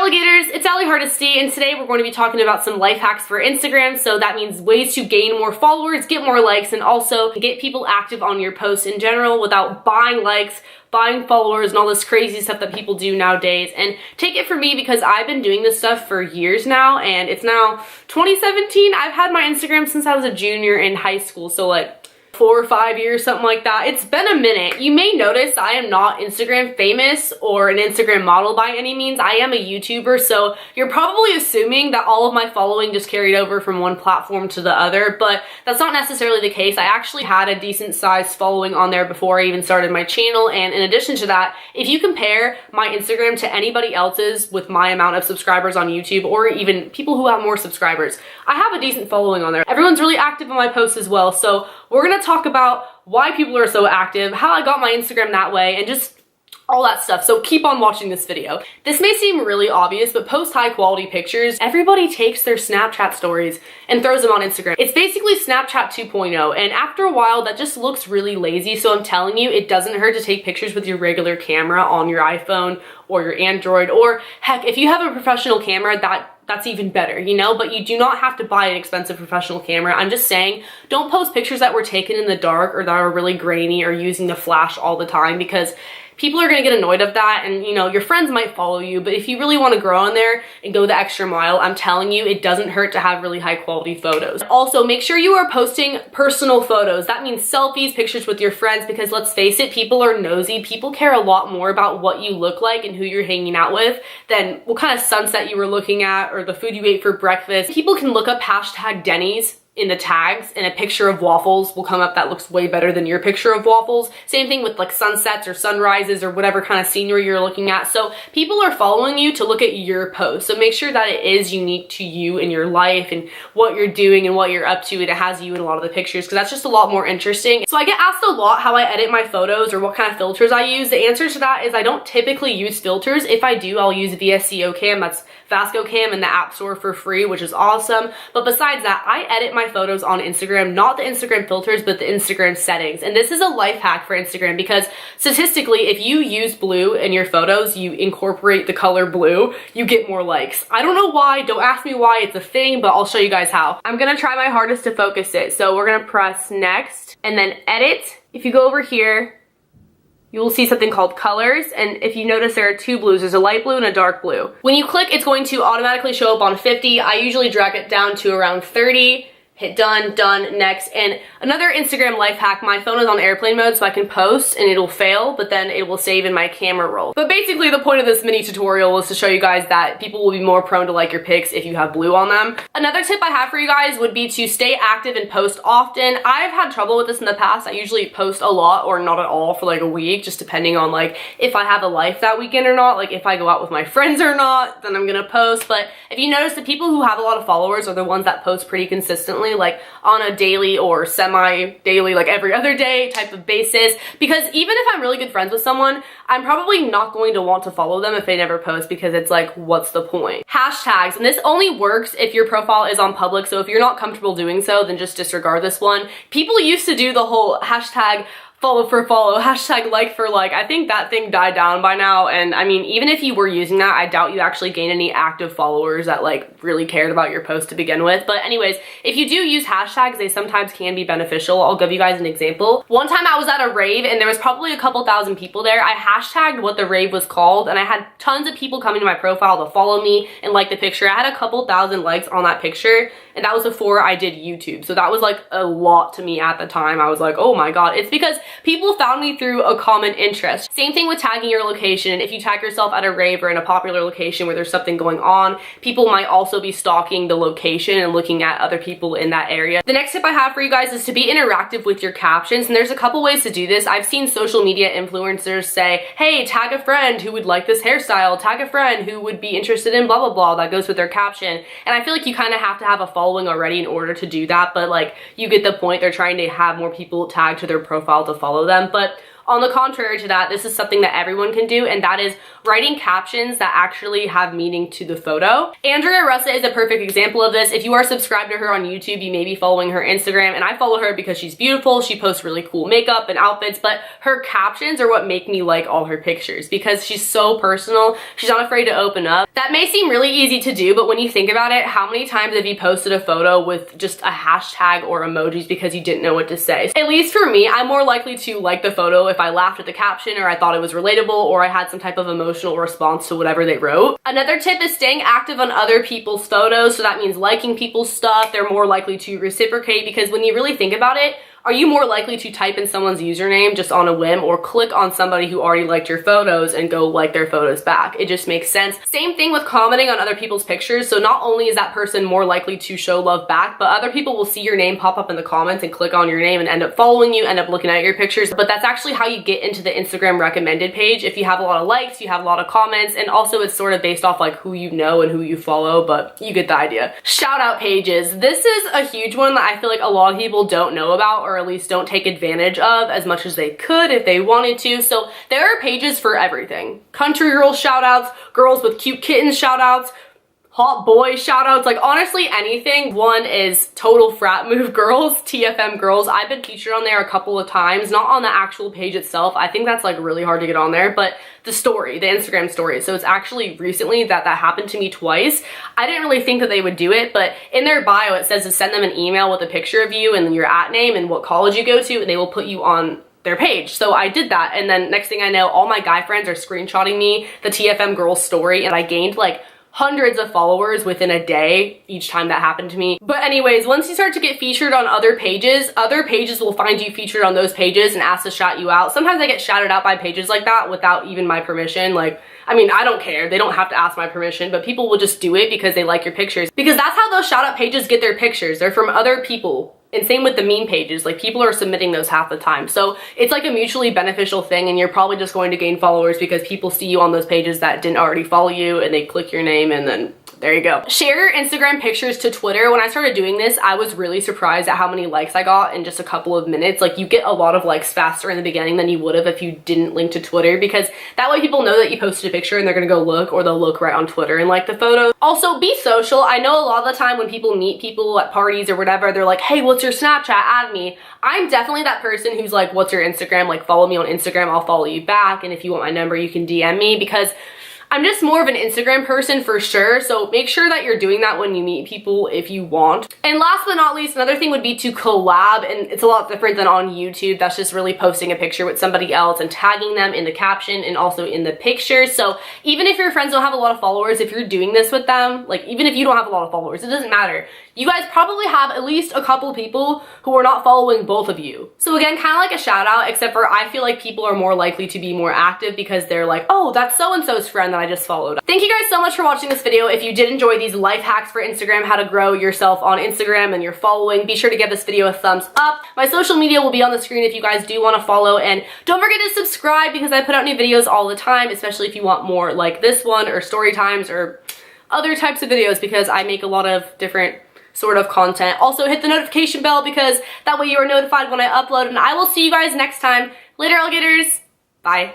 alligators, it's Allie Hardesty, and today we're going to be talking about some life hacks for Instagram. So that means ways to gain more followers, get more likes, and also get people active on your posts in general without buying likes, buying followers, and all this crazy stuff that people do nowadays. And take it from me because I've been doing this stuff for years now, and it's now 2017. I've had my Instagram since I was a junior in high school, so like 4 or 5 years, something like that. It's been a minute. You may notice I am not Instagram famous or an Instagram model by any means. I am a YouTuber, so you're probably assuming that all of my following just carried over from one platform to the other, but that's not necessarily the case. I actually had a decent sized following on there before I even started my channel, and in addition to that, if you compare my Instagram to anybody else's with my amount of subscribers on YouTube, or even people who have more subscribers, I have a decent following on there. Everyone's really active on my posts as well, so we're gonna talk about why people are so active, how I got my Instagram that way, and just all that stuff. So keep on watching this video. This may seem really obvious, but post high quality pictures. Everybody takes their Snapchat stories and throws them on Instagram. It's basically Snapchat 2.0, and after a while that just looks really lazy. So I'm telling you, it doesn't hurt to take pictures with your regular camera on your iPhone or your Android, or heck, if you have a professional camera, that's even better, you know, but you do not have to buy an expensive professional camera. I'm just saying, don't post pictures that were taken in the dark or that are really grainy or using the flash all the time, because people are gonna get annoyed of that, and you know, your friends might follow you, but if you really wanna grow on there and go the extra mile, I'm telling you, it doesn't hurt to have really high quality photos. Also, make sure you are posting personal photos. That means selfies, pictures with your friends, because let's face it, people are nosy. People care a lot more about what you look like and who you're hanging out with than what kind of sunset you were looking at or the food you ate for breakfast. People can look up hashtag Denny's in the tags, and a picture of waffles will come up that looks way better than your picture of waffles. Same thing with like sunsets or sunrises or whatever kind of scenery you're looking at. So people are following you to look at your post. So make sure that it is unique to you and your life and what you're doing and what you're up to, and it has you in a lot of the pictures, because that's just a lot more interesting. So I get asked a lot how I edit my photos or what kind of filters I use. The answer to that is I don't typically use filters. If I do, I'll use VSCO Cam. That's Vasco Cam in the App Store for free, which is awesome. But besides that, I edit my photos on Instagram, not the Instagram filters, but the Instagram settings. And this is a life hack for Instagram, because statistically, if you use blue in your photos, you incorporate the color blue, you get more likes. I don't know why, don't ask me why, it's a thing, but I'll show you guys how. I'm gonna try my hardest to focus it. So we're gonna press next and then edit. If you go over here, you will see something called colors, and if you notice, there are two blues. There's a light blue and a dark blue. When you click, it's going to automatically show up on 50. I usually drag it down to around 30. Hit done, done, next. And another Instagram life hack, my phone is on airplane mode so I can post and it'll fail, but then it will save in my camera roll. But basically the point of this mini tutorial was to show you guys that people will be more prone to like your pics if you have blue on them. Another tip I have for you guys would be to stay active and post often. I've had trouble with this in the past. I usually post a lot or not at all for like a week, just depending on like if I have a life that weekend or not, like if I go out with my friends or not, then I'm gonna post. But if you notice, the people who have a lot of followers are the ones that post pretty consistently, like on a daily or semi-daily, like every other day type of basis. Because even if I'm really good friends with someone, I'm probably not going to want to follow them if they never post, because it's like, what's the point? Hashtags, and this only works if your profile is on public, so if you're not comfortable doing so, then just disregard this one. People used to do the whole hashtag follow for follow, hashtag like for like. I think that thing died down by now, and I mean, even if you were using that, I doubt you actually gained any active followers that like really cared about your post to begin with. But anyways, if you do use hashtags, they sometimes can be beneficial. I'll give you guys an example. One time I was at a rave and there was probably a couple thousand people there. I hashtagged what the rave was called, and I had tons of people coming to my profile to follow me and like the picture. I had a couple thousand likes on that picture, and that was before I did YouTube. So that was like a lot to me at the time. I was like, oh my god. It's because people found me through a common interest. Same thing with tagging your location. If you tag yourself at a rave or in a popular location where there's something going on, people might also be stalking the location and looking at other people in that area. The next tip I have for you guys is to be interactive with your captions, and there's a couple ways to do this. I've seen social media influencers say, hey, tag a friend who would like this hairstyle, tag a friend who would be interested in blah blah blah, that goes with their caption. And I feel like you kind of have to have a following already in order to do that, but like, you get the point. They're trying to have more people tagged to their profile to follow them. But on the contrary to that, this is something that everyone can do, and that is writing captions that actually have meaning to the photo. Andrea Russa is a perfect example of this. If you are subscribed to her on YouTube, you may be following her Instagram, and I follow her because she's beautiful. She posts really cool makeup and outfits, but her captions are what make me like all her pictures because she's so personal. She's not afraid to open up. That may seem really easy to do, but when you think about it, how many times have you posted a photo with just a hashtag or emojis because you didn't know what to say? At least for me, I'm more likely to like the photo if I laughed at the caption or I thought it was relatable or I had some type of emotional response to whatever they wrote. Another tip is staying active on other people's photos. So that means liking people's stuff. They're more likely to reciprocate because when you really think about it, are you more likely to type in someone's username just on a whim or click on somebody who already liked your photos and go like their photos back? It just makes sense. Same thing with commenting on other people's pictures. So not only is that person more likely to show love back, but other people will see your name pop up in the comments and click on your name and end up following you, end up looking at your pictures. But that's actually how you get into the Instagram recommended page. If you have a lot of likes, you have a lot of comments, and also it's sort of based off like who you know and who you follow, but you get the idea. Shout out pages. This is a huge one that I feel like a lot of people don't know about, or at least don't take advantage of as much as they could if they wanted to. So there are pages for everything. Country girl shout outs, girls with cute kittens shout outs, hot boy shout outs, like honestly anything. One is Total Frat Move Girls, TFM Girls. I've been featured on there a couple of times, not on the actual page itself. I think that's like really hard to get on there, but the story, the Instagram story. So it's actually recently that happened to me twice. I didn't really think that they would do it, but in their bio it says to send them an email with a picture of you and your @ and what college you go to, and they will put you on their page. So I did that, and then next thing I know, all my guy friends are screenshotting me the TFM Girls story, and I gained like hundreds of followers within a day each time that happened to me. But anyways, once you start to get featured on other pages will find you featured on those pages and ask to shout you out. Sometimes I get shouted out by pages like that without even my permission. Like, I mean, I don't care. They don't have to ask my permission, but people will just do it because they like your pictures. Because that's how those shout out pages get their pictures. They're from other people. And same with the meme pages, like people are submitting those half the time. So it's like a mutually beneficial thing, and you're probably just going to gain followers because people see you on those pages that didn't already follow you and they click your name, and then there you go. Share your Instagram pictures to Twitter. When I started doing this, I was really surprised at how many likes I got in just a couple of minutes. Like you get a lot of likes faster in the beginning than you would have if you didn't link to Twitter, because that way people know that you posted a picture and they're gonna go look, or they'll look right on Twitter and like the photo. Also, be social. I know a lot of the time when people meet people at parties or whatever, they're like, hey, what's your Snapchat? Add me. I'm definitely that person who's like, what's your Instagram? Like follow me on Instagram, I'll follow you back. And if you want my number, you can DM me, because I'm just more of an Instagram person for sure, so make sure that you're doing that when you meet people if you want. And last but not least, another thing would be to collab, and it's a lot different than on YouTube. That's just really posting a picture with somebody else and tagging them in the caption and also in the picture. So even if your friends don't have a lot of followers, if you're doing this with them, like even if you don't have a lot of followers, it doesn't matter. You guys probably have at least a couple people who are not following both of you. So again, kind of like a shout out, except for I feel like people are more likely to be more active because they're like, oh, that's so-and-so's friend that I just followed. Thank you guys so much for watching this video. If you did enjoy these life hacks for Instagram, how to grow yourself on Instagram and your following, be sure to give this video a thumbs up. My social media will be on the screen if you guys do want to follow, and don't forget to subscribe because I put out new videos all the time, especially if you want more like this one or story times or other types of videos, because I make a lot of different sort of content. Also hit the notification bell because that way you are notified when I upload, and I will see you guys next time. Later, alligators. Bye.